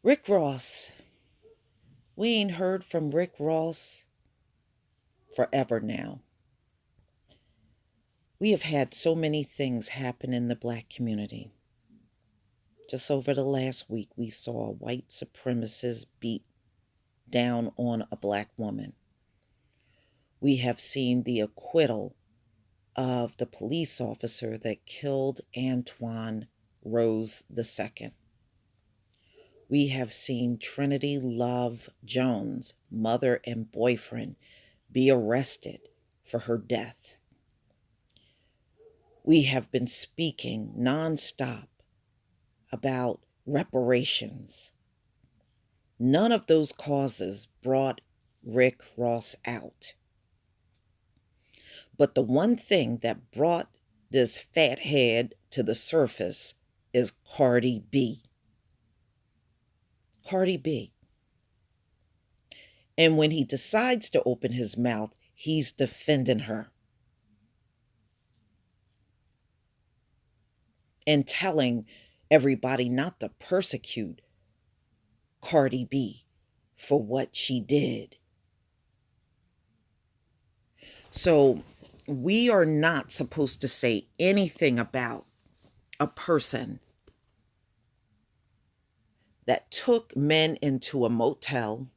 Rick Ross. We ain't heard from Rick Ross forever now. We have had so many things happen in the black community. Just over the last week, we saw a white supremacist beat down on a black woman. We have seen the acquittal of the police officer that killed Antoine Rose II. We have seen Trinity Love Jones, mother and boyfriend, be arrested for her death. We have been speaking nonstop about reparations. None of those causes brought Rick Ross out. But the one thing that brought this fathead to the surface is Cardi B. Cardi B. And when he decides to open his mouth, he's defending her and telling everybody not to persecute Cardi B for what she did. So we are not supposed to say anything about a person that took men into a motel,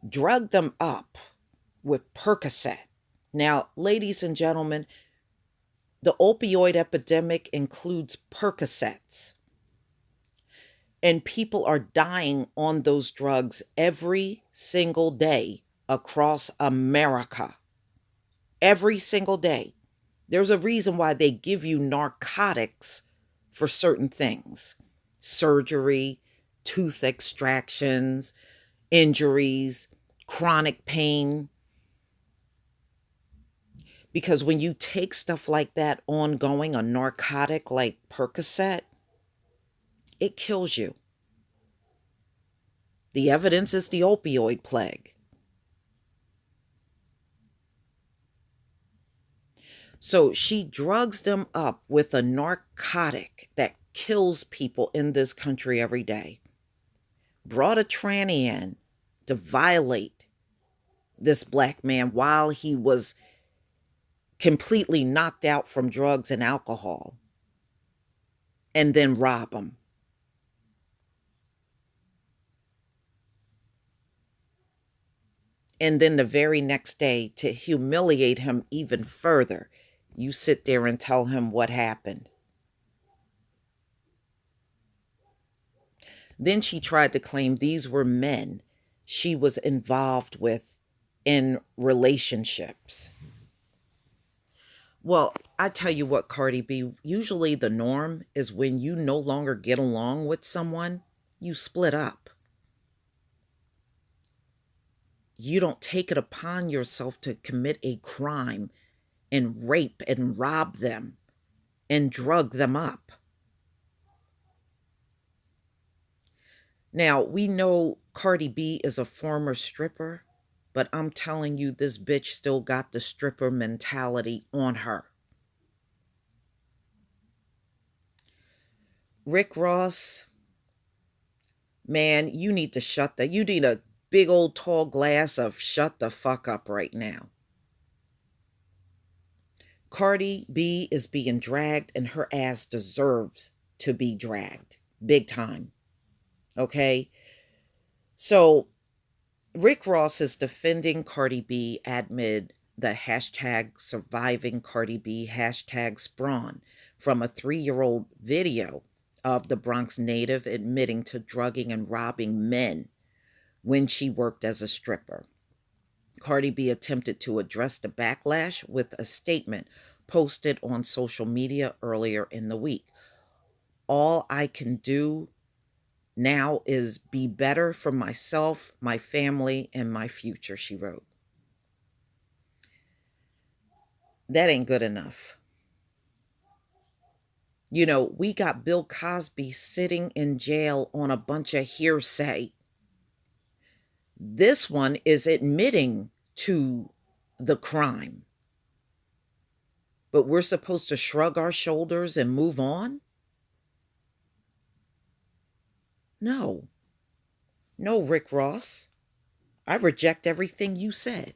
drugged them up with Percocet. Now, ladies and gentlemen, the opioid epidemic includes Percocets. And people are dying on those drugs every single day across America. Every single day. There's a reason why they give you narcotics for certain things: surgery, tooth extractions, injuries, chronic pain. Because when you take stuff like that ongoing, a narcotic like Percocet, it kills you. The evidence is the opioid plague. So she drugs them up with a narcotic that kills people in this country every day. Brought a tranny in to violate this black man while he was completely knocked out from drugs and alcohol, and then rob him. And then the very next day, to humiliate him even further, you sit there and tell him what happened. Then she tried to claim these were men she was involved with in relationships. Well, I tell you what, Cardi B, usually the norm is when you no longer get along with someone, you split up. You don't take it upon yourself to commit a crime and rape and rob them and drug them up. Now, we know Cardi B is a former stripper, but I'm telling you, this bitch still got the stripper mentality on her. Rick Ross, man, you need to you need a big old tall glass of shut the fuck up right now. Cardi B is being dragged and her ass deserves to be dragged. Big time. Okay? So Rick Ross is defending Cardi B amid the hashtag surviving Cardi B hashtag sprawn from a 3-year-old video of the Bronx native admitting to drugging and robbing men when she worked as a stripper. Cardi B attempted to address the backlash with a statement posted on social media earlier in the week. All I can do now is be better for myself, my family, and my future, she wrote. That ain't good enough. You know, we got Bill Cosby sitting in jail on a bunch of hearsay. This one is admitting to the crime. But we're supposed to shrug our shoulders and move on? No, no, Rick Ross. I reject everything you said.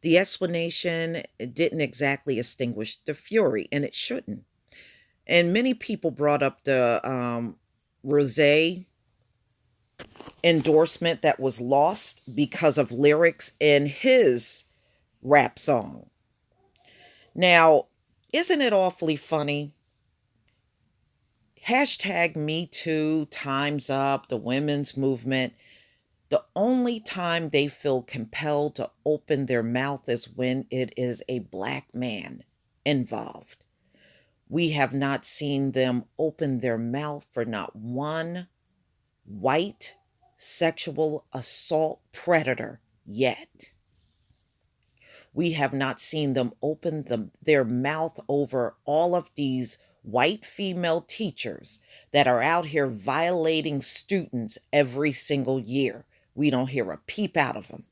The explanation didn't exactly extinguish the fury, and it shouldn't. And many people brought up the Rose endorsement that was lost because of lyrics in his rap song. Now, isn't it awfully funny? Hashtag Me Too, Time's Up, the women's movement. The only time they feel compelled to open their mouth is when it is a black man involved. We have not seen them open their mouth for not one white sexual assault predator yet. We have not seen them open their mouth over all of these white female teachers that are out here violating students every single year. We don't hear a peep out of them.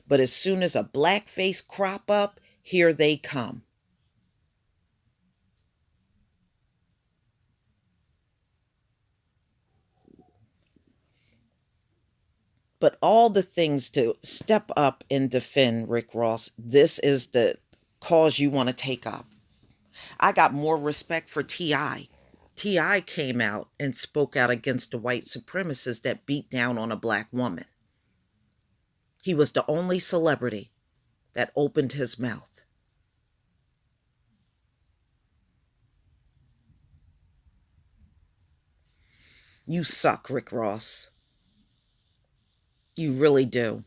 But as soon as a black face crop up, here they come. But all the things to step up and defend Rick Ross, this is the cause you want to take up. I got more respect for T.I. T.I. came out and spoke out against the white supremacists that beat down on a black woman. He was the only celebrity that opened his mouth. You suck, Rick Ross. You really do.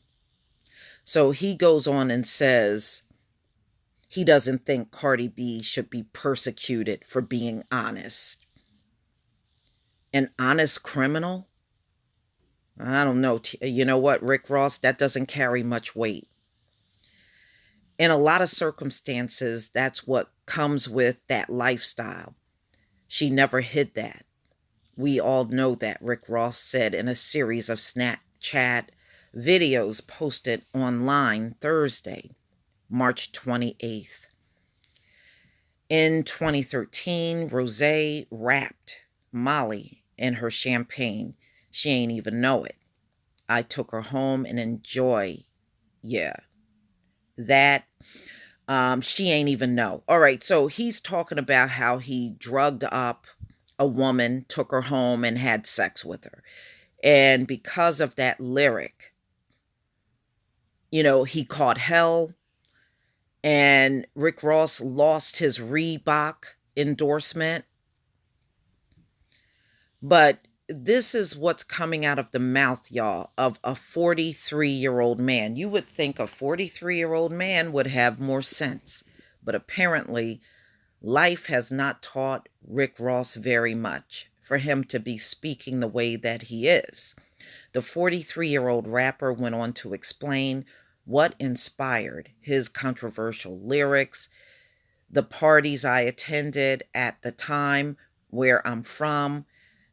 So he goes on and says he doesn't think Cardi B should be persecuted for being honest. An honest criminal? I don't know. You know what, Rick Ross? That doesn't carry much weight. In a lot of circumstances, that's what comes with that lifestyle. She never hid that. We all know that, Rick Ross said in a series of Snapchat videos posted online Thursday, March 28th. In 2013, Rose wrapped Molly in her champagne. She ain't even know it. I took her home and enjoy. Yeah, that she ain't even know. All right, so he's talking about how he drugged up a woman, took her home, and had sex with her. And because of that lyric, he caught hell, and Rick Ross lost his Reebok endorsement. But this is what's coming out of the mouth, y'all, of a 43-year-old man. You would think a 43-year-old man would have more sense. But apparently, life has not taught Rick Ross very much for him to be speaking the way that he is. The 43-year-old rapper went on to explain what inspired his controversial lyrics. The parties I attended at the time where I'm from,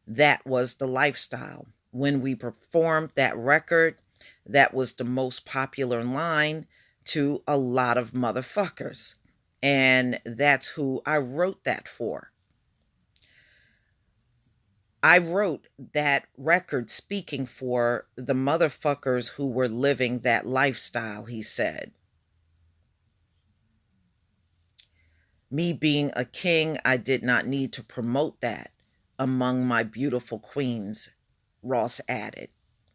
that was the lifestyle. When we performed that record, that was the most popular line to a lot of motherfuckers. And that's who I wrote that for. I wrote that record speaking for the motherfuckers who were living that lifestyle, he said. Me being a king, I did not need to promote that among my beautiful queens, Ross added.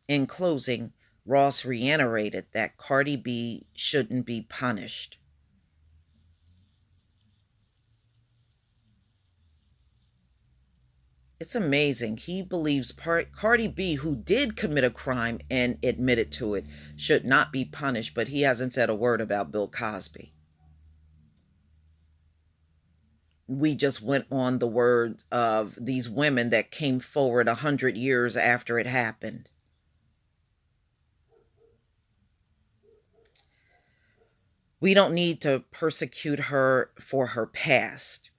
In closing, Ross reiterated that Cardi B shouldn't be punished. It's amazing. He believes Cardi B, who did commit a crime and admitted to it, should not be punished, but he hasn't said a word about Bill Cosby. We just went on the word of these women that came forward 100 years after it happened. We don't need to persecute her for her past.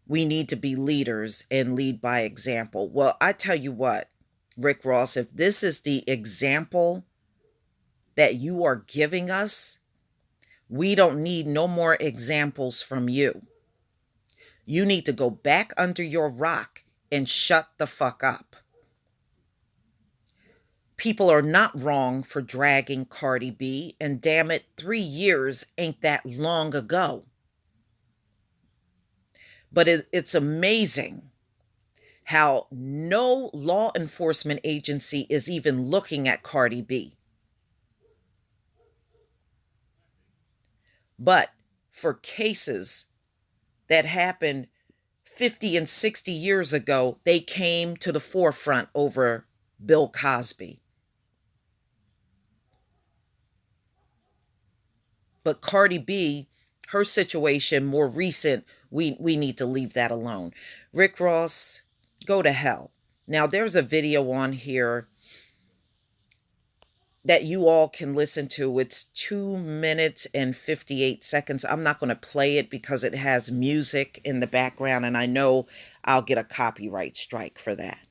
We need to be leaders and lead by example. Well, I tell you what, Rick Ross, if this is the example that you are giving us, we don't need no more examples from you. You need to go back under your rock and shut the fuck up. People are not wrong for dragging Cardi B, and damn it, 3 years ain't that long ago. But it's amazing how no law enforcement agency is even looking at Cardi B. But for cases that happened 50 and 60 years ago, they came to the forefront over Bill Cosby. But Cardi B, her situation more recent, we need to leave that alone. Rick Ross, go to hell. Now there's a video on here that you all can listen to. It's 2 minutes and 58 seconds. I'm not going to play it because it has music in the background, and I know I'll get a copyright strike for that.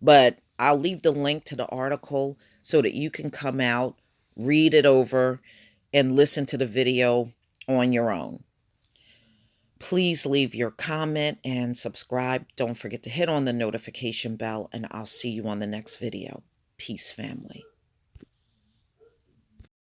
But I'll leave the link to the article so that you can come out, read it over, and listen to the video on your own. Please leave your comment and subscribe. Don't forget to hit on the notification bell, and I'll see you on the next video. Peace, family.